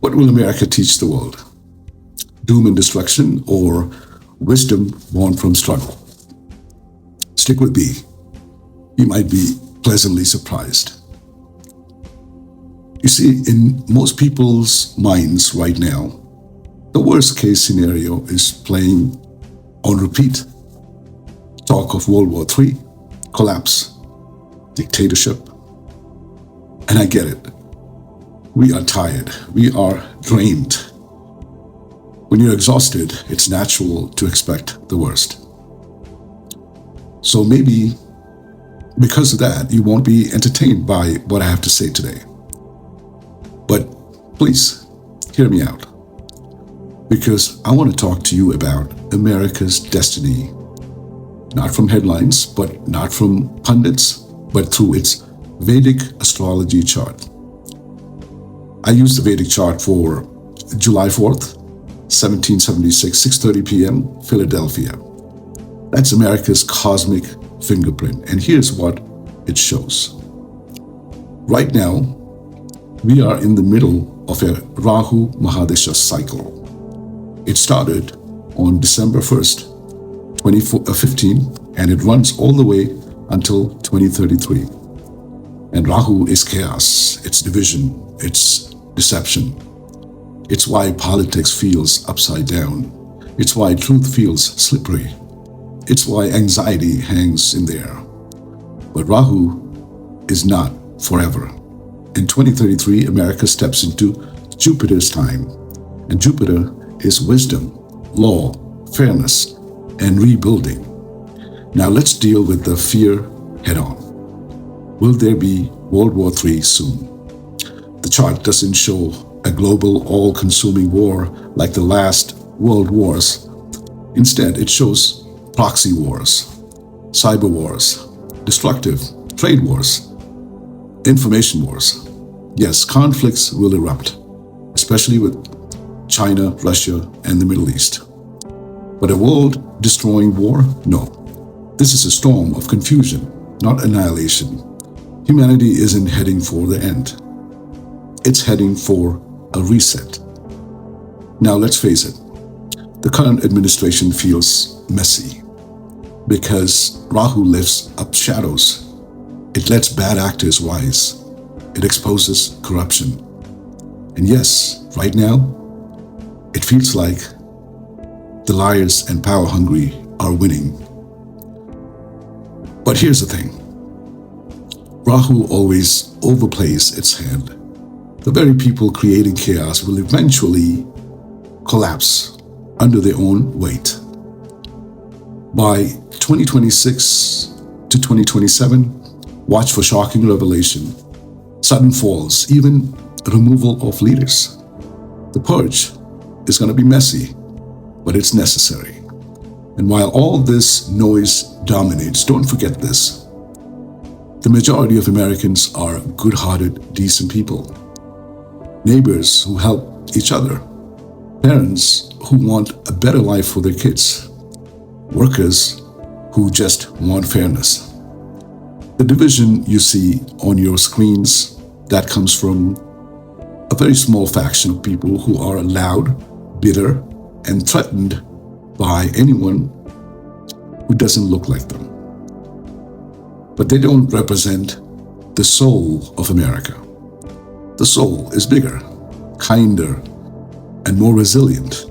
What will America teach the world? Doom and destruction, or wisdom born from struggle? Stick with me. You might be pleasantly surprised. You see, in most people's minds right now, the worst case scenario is playing on repeat. Talk of World War III, collapse, dictatorship. And I get it. We are tired. We are drained. When you're exhausted, it's natural to expect the worst. So maybe because of that, you won't be entertained by what I have to say today. But please, hear me out. Because I want to talk to you about America's destiny. Not from headlines, but not from pundits, but through its Vedic astrology chart. I used the Vedic chart for July 4th, 1776, 6:30 p.m., Philadelphia. That's America's cosmic fingerprint, and here's what it shows. Right now, we are in the middle of a Rahu Mahadesha cycle. It started on December 1st, 2015, and it runs all the way until 2033. And Rahu is chaos, it's division, it's deception. It's why politics feels upside down. It's why truth feels slippery. It's why anxiety hangs in there. But Rahu is not forever. In 2033, America steps into Jupiter's time. And Jupiter is wisdom, law, fairness, and rebuilding. Now let's deal with the fear head on. Will there be World War III soon? The chart doesn't show a global all-consuming war like the last world wars. Instead, it shows proxy wars, cyber wars, destructive trade wars, information wars. Yes, conflicts will erupt, especially with China, Russia, and the Middle East. But a world-destroying war? No. This is a storm of confusion, not annihilation. Humanity isn't heading for the end. It's heading for a reset. Now let's face it, the current administration feels messy because Rahu lifts up shadows. It lets bad actors rise. It exposes corruption. And yes, right now, it feels like the liars and power-hungry are winning. But here's the thing. Rahu always overplays its hand. The very people creating chaos will eventually collapse under their own weight. By 2026 to 2027, watch for shocking revelation, sudden falls, even removal of leaders. The purge is going to be messy, but it's necessary. And while all this noise dominates, don't forget this. The majority of Americans are good-hearted, decent people. Neighbors who help each other. Parents who want a better life for their kids. Workers who just want fairness. The division you see on your screens, that comes from a very small faction of people who are loud, bitter, and threatened by anyone who doesn't look like them. But they don't represent the soul of America. The soul is bigger, kinder, and more resilient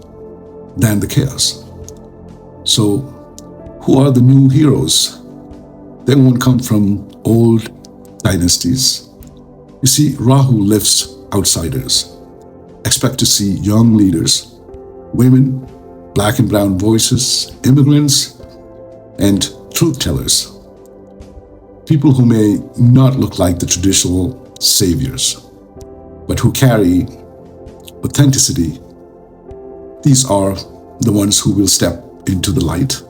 than the chaos. So, who are the new heroes? They won't come from old dynasties. You see, Rahu lifts outsiders. Expect to see young leaders, women, black and brown voices, immigrants, and truth tellers. People who may not look like the traditional saviors, but who carry authenticity. These are the ones who will step into the light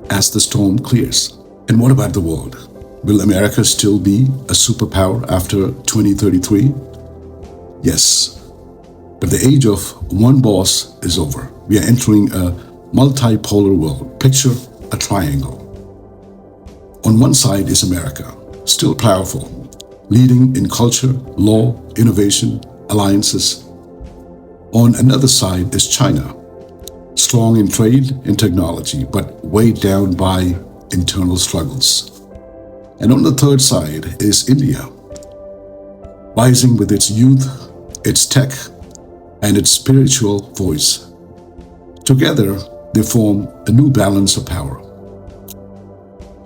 as the storm clears. And what about the world? Will America still be a superpower after 2033? Yes, but the age of one boss is over. We are entering a multipolar world. Picture a triangle. On one side is America, still powerful, leading in culture, law, innovation, alliances, On another side is China, strong in trade and technology, but weighed down by internal struggles. And on the third side is India, rising with its youth, its tech, and its spiritual voice. Together, they form a new balance of power.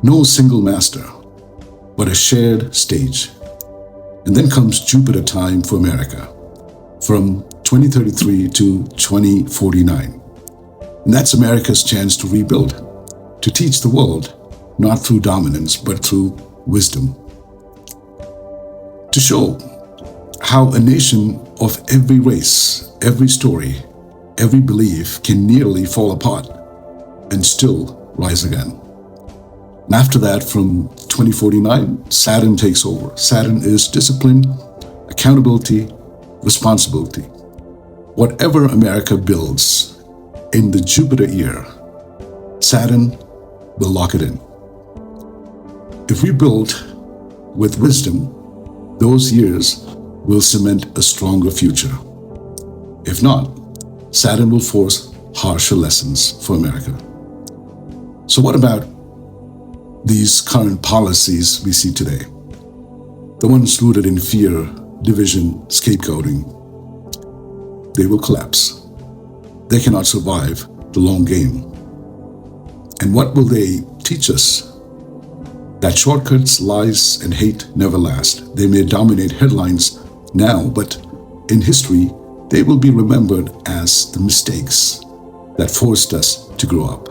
No single master, but a shared stage. And then comes Jupiter time for America, from 2033 to 2049. And that's America's chance to rebuild, to teach the world, not through dominance, but through wisdom. To show how a nation of every race, every story, every belief can nearly fall apart and still rise again. And after that, from 2049, Saturn takes over. Saturn is discipline, accountability, responsibility. Whatever America builds in the Jupiter year, Saturn will lock it in. If we build with wisdom, those years will cement a stronger future. If not, Saturn will force harsher lessons for America. So what about these current policies we see today? The ones rooted in fear, division, scapegoating, they will collapse. They cannot survive the long game. And what will they teach us? That shortcuts, lies, and hate never last. They may dominate headlines now, but in history, they will be remembered as the mistakes that forced us to grow up.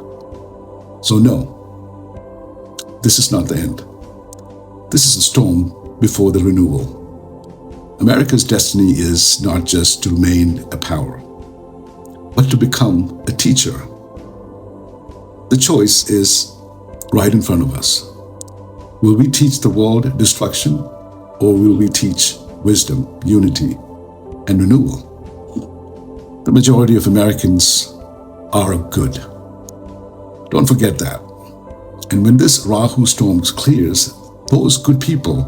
So no, this is not the end. This is a storm before the renewal. America's destiny is not just to remain a power, but to become a teacher. The choice is right in front of us. Will we teach the world destruction, or will we teach wisdom, unity, and renewal? The majority of Americans are good. Don't forget that. And when this Rahu storm clears, those good people,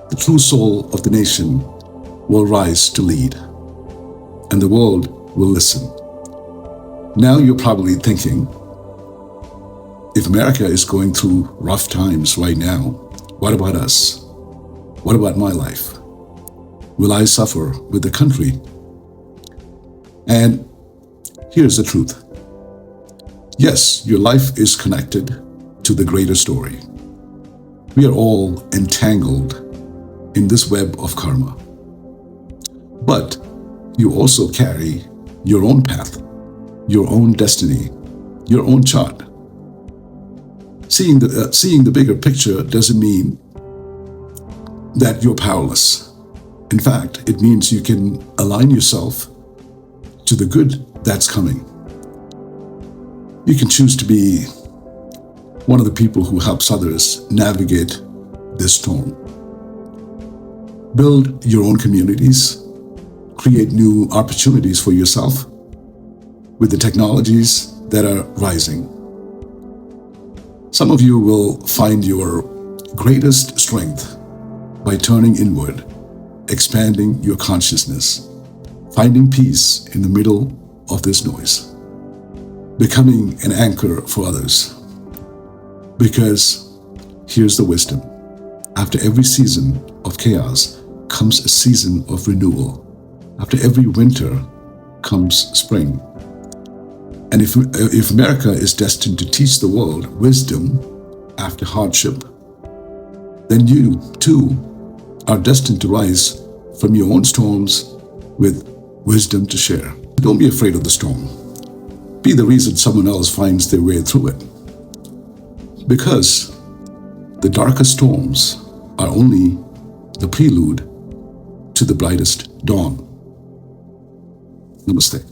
the true soul of the nation, will rise to lead, and the world will listen. Now you're probably thinking, if America is going through rough times right now, what about us? What about my life? Will I suffer with the country? And here's the truth. Yes, your life is connected to the greater story. We are all entangled in this web of karma. But you also carry your own path, your own destiny, your own chart. Seeing the bigger picture doesn't mean that you're powerless. In fact, it means you can align yourself to the good that's coming. You can choose to be one of the people who helps others navigate this storm. Build your own communities, create new opportunities for yourself with the technologies that are rising. Some of you will find your greatest strength by turning inward, expanding your consciousness, finding peace in the middle of this noise, becoming an anchor for others. Because here's the wisdom. After every season of chaos comes a season of renewal. After every winter comes spring. And if America is destined to teach the world wisdom after hardship, then you too are destined to rise from your own storms with wisdom to share. Don't be afraid of the storm. Be the reason someone else finds their way through it. Because the darkest storms are only the prelude to the brightest dawn. Namaste.